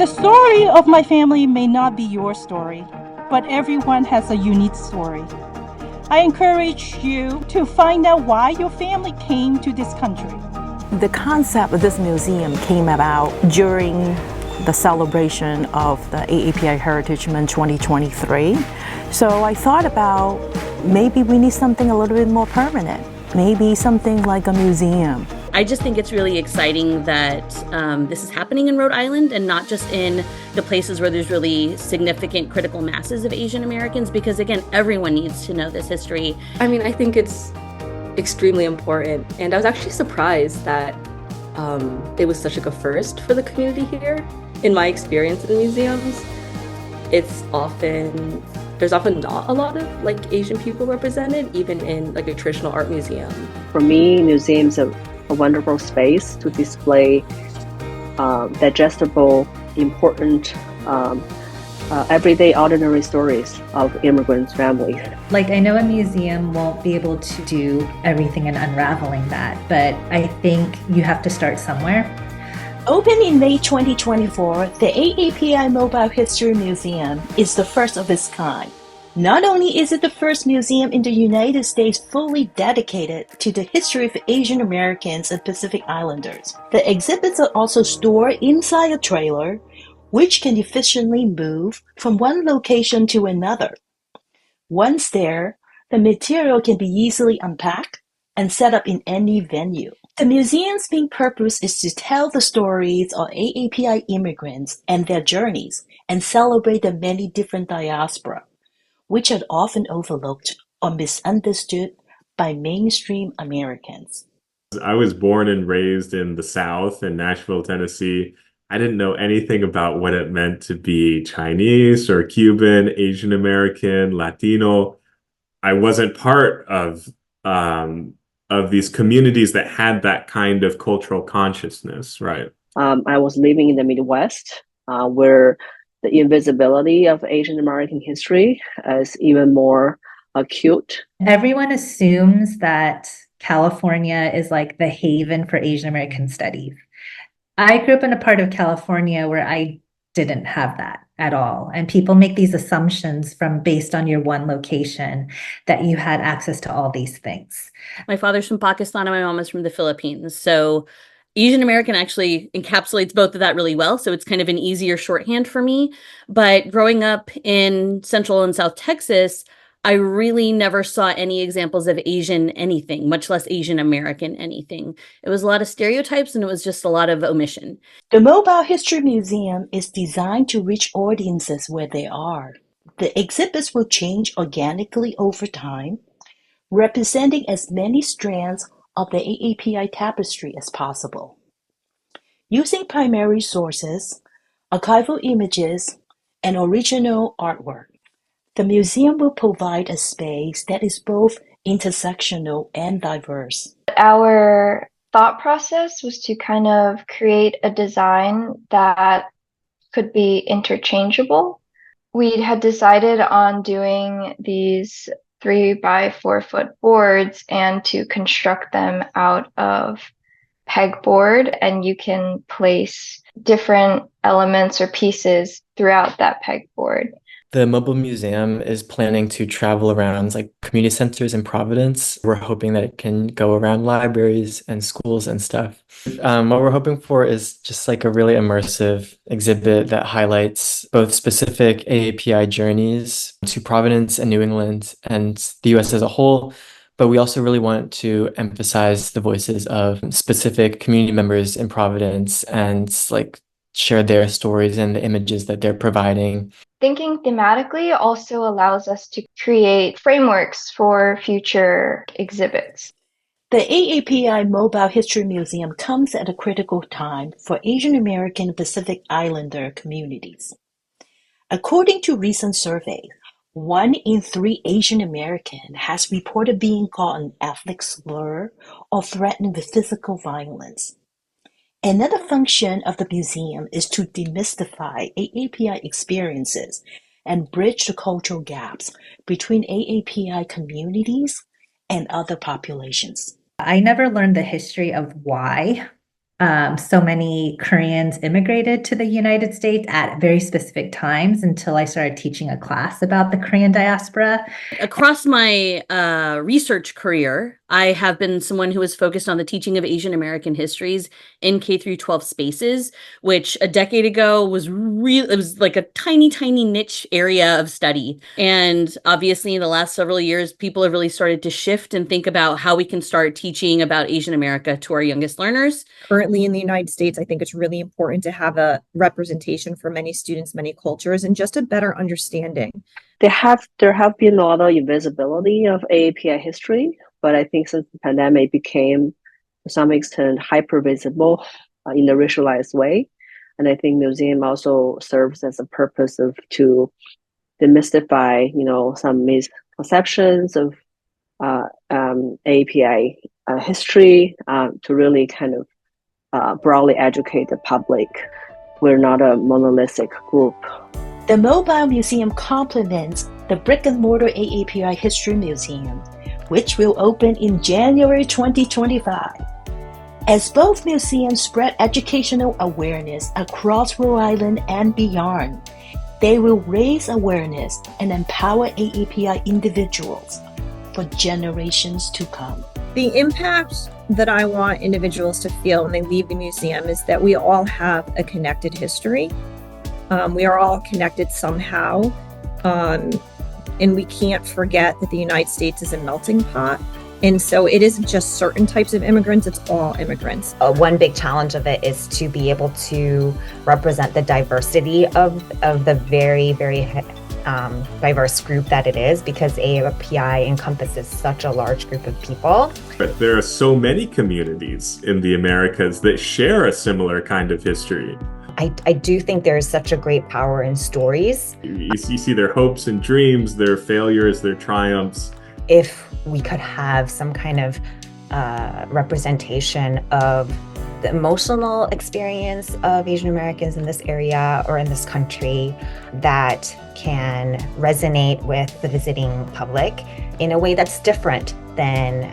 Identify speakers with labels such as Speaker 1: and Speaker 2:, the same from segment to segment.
Speaker 1: The story of my family may not be your story, but everyone has a unique story. I encourage you to find out why your family came to this country.
Speaker 2: The concept of this museum came about during the celebration of the AAPI Heritage Month 2023. So I thought about maybe we need something a little bit more permanent, maybe something like a museum.
Speaker 3: I just think it's really exciting that this is happening in Rhode Island and not just in the places where there's really significant critical masses of Asian Americans, because again, everyone needs to know this history.
Speaker 4: I mean, I think it's extremely important, and I was actually surprised that it was such like a first for the community here. In my experience in museums, there's often not a lot of like Asian people represented, even in like a traditional art museum.
Speaker 5: For me, museums are a wonderful space to display digestible, important, everyday ordinary stories of immigrant families.
Speaker 6: Like, I know a museum won't be able to do everything in unraveling that, but I think you have to start somewhere.
Speaker 7: Opened in May 2024, the AAPI Mobile History Museum is the first of its kind. Not only is it the first museum in the United States fully dedicated to the history of Asian Americans and Pacific Islanders, the exhibits are also stored inside a trailer, which can efficiently move from one location to another. Once there, the material can be easily unpacked and set up in any venue. The museum's main purpose is to tell the stories of AAPI immigrants and their journeys and celebrate the many different diaspora, which are often overlooked or misunderstood by mainstream Americans.
Speaker 8: I was born and raised in the South in Nashville, Tennessee. I didn't know anything about what it meant to be Chinese or Cuban, Asian American, Latino. I wasn't part of these communities that had that kind of cultural consciousness, right?
Speaker 5: I was living in the Midwest, where the invisibility of Asian American history is even more acute.
Speaker 6: Everyone assumes that California is like the haven for Asian American studies. I grew up in a part of California where I didn't have that at all. And people make these assumptions based on your one location that you had access to all these things.
Speaker 3: My father's from Pakistan and my mom is from the Philippines. So Asian American actually encapsulates both of that really well. So it's kind of an easier shorthand for me. But growing up in Central and South Texas, I really never saw any examples of Asian anything, much less Asian American anything. It was a lot of stereotypes and it was just a lot of omission.
Speaker 7: The Mobile History Museum is designed to reach audiences where they are. The exhibits will change organically over time, representing as many strands of the AAPI tapestry as possible. Using primary sources, archival images, and original artwork, the museum will provide a space that is both intersectional and diverse.
Speaker 9: Our thought process was to kind of create a design that could be interchangeable. We had decided on doing these 3-by-4-foot boards and to construct them out of pegboard, and you can place different elements or pieces throughout that pegboard.
Speaker 10: The mobile museum is planning to travel around like community centers in Providence. We're hoping that it can go around libraries and schools and stuff. What we're hoping for is just like a really immersive exhibit that highlights both specific AAPI journeys to Providence and New England and the US as a whole. But we also really want to emphasize the voices of specific community members in Providence and like share their stories and the images that they're providing.
Speaker 9: Thinking thematically also allows us to create frameworks for future exhibits.
Speaker 7: The AAPI Mobile History Museum comes at a critical time for Asian American and Pacific Islander communities. According to recent surveys, 1 in 3 Asian American has reported being called an ethnic slur or threatened with physical violence. Another function of the museum is to demystify AAPI experiences and bridge the cultural gaps between AAPI communities and other populations.
Speaker 6: I never learned the history of why So many Koreans immigrated to the United States at very specific times until I started teaching a class about the Korean diaspora.
Speaker 3: Across my research career, I have been someone who has focused on the teaching of Asian American histories in K through 12 spaces, which a decade ago was it was like a tiny, tiny niche area of study. And obviously in the last several years, people have really started to shift and think about how we can start teaching about Asian America to our youngest learners.
Speaker 11: Currently in the United States, I think it's really important to have a representation for many students, many cultures, and just a better understanding.
Speaker 5: There have been a lot of invisibility of AAPI history, but I think since the pandemic became to some extent hyper visible in a racialized way, and I think museum also serves as a purpose of to demystify, some misconceptions of AAPI history, to really kind of broadly educate the public. We're not a monolithic group.
Speaker 7: The mobile museum complements the brick-and-mortar AAPI History Museum, which will open in January 2025. As both museums spread educational awareness across Rhode Island and beyond, they will raise awareness and empower AAPI individuals for generations to come.
Speaker 11: The impact that I want individuals to feel when they leave the museum is that we all have a connected history. We are all connected somehow. And we can't forget that the United States is a melting pot. And so it isn't just certain types of immigrants, it's all immigrants.
Speaker 12: One big challenge of it is to be able to represent the diversity of the very, very diverse group that it is, because AAPI encompasses such a large group of people.
Speaker 8: But there are so many communities in the Americas that share a similar kind of history.
Speaker 12: I do think there's such a great power in stories.
Speaker 8: You see their hopes and dreams, their failures, their triumphs.
Speaker 12: If we could have some kind of representation of the emotional experience of Asian Americans in this area or in this country that can resonate with the visiting public in a way that's different than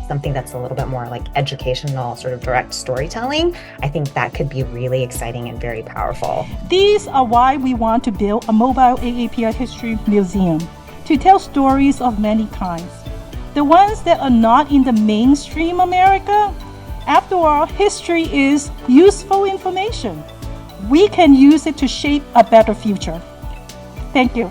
Speaker 12: something that's a little bit more like educational, sort of direct storytelling, I think that could be really exciting and very powerful.
Speaker 1: These are why we want to build a mobile AAPI History Museum, to tell stories of many kinds. The ones that are not in the mainstream America. After all, history is useful information. We can use it to shape a better future. Thank you.